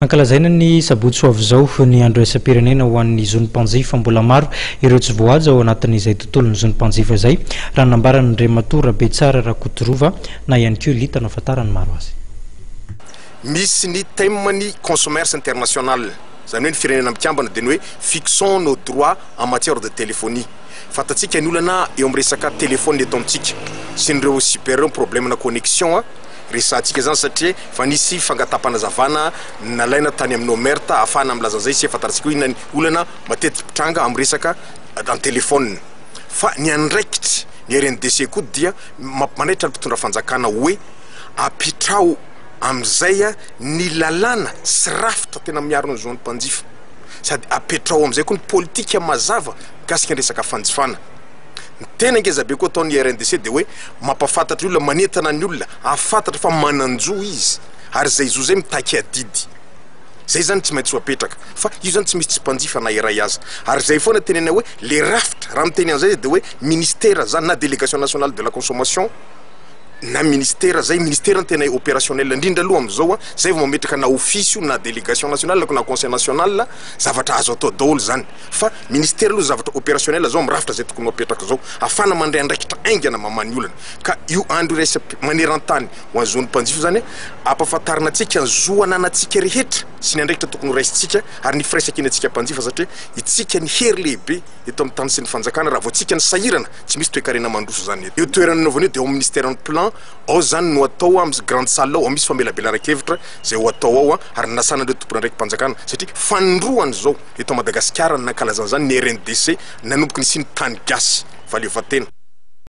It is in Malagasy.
Ankalazaina ny sabotsy avy zao ny andro esa-pirenena ho an'ny zony mpanjifa mbola maro ireo tsy voahaja ao anatin'izay tontolon'ny zony mpanjifa izay raha nambarany Andriamatora Betsara Rakotorova na ihany koa litana fatarany maro azy. Misy ny thème-ny commerce international zany hoe ny firenena mikambana dia ny hoe fixons nos droits en matière de téléphonie. Fatatsika ny olana eo amin'ny resaka téléphone eto amintsika sy nireo supérieur problème na connexion resatsika zany satria fa nisy fangatapana-zavana nalaina tany amin'ny omerta afana milaza zay sy fatatsika hoe inany olana matetiky pitranga amin'ny resaka en téléphone fa ny andraikitra ny RNDC koa dia manaitra ny mpitondra fanjakana hoe apitrao amizay ny lalana sy rafitra tena miaro ny zony mpanjifa sady apetrao amizay koa ny politika mazava gasika ny resaka fanjifana. Tena ngeza be koa ataon'ny RNDC dia hoe mampafantatra olona manentana ny olona afantatra fa mananjo izy ary zay izo zay mitaky adidy zay zany tsy maintsy ho apetraka fa io zany tsy misy tsy mpanjifa na iray aza ary zay foana tenena hoe le rafitra raha miteny an'izay dia hoe ministère zany na délégation nationale de la consommation na ministère zay ministère ny tena opérationnel indrindra aloha amizao zay vao mametraka na office na délégation nationale na conseil national zavatra azo atao daholo zany fa ministère aloha zavatra opérationnel zao mirafitra zay tokony apetraka zao afana mandray andraikitra aingana mamany olana ka io andro resa manerantany ho an'ny zony mpanjifa zany ampafantarina antsika ny zoananatsika rehetra sy ny andraikitra tokony raisitsika ary ny firaisakina antsika mpanjifa satria itsika ny hery lehibe eto amin'ny tany sy ny fanjakana raha vao tsika ny sahirana tsy misy toekarena mandroso zany io toerana nanaovana io dia ao ministère ny plan ao zany no atao amin'ny grande salle ao misy famelabelan-kevitra zay ho atao ao ary nasana ireo tompona raiky mpanjakana satria fanindroany zao eto Madagasikara nakalazana zany ny RNDC nanomboky ny siny tany gasy valeovatena.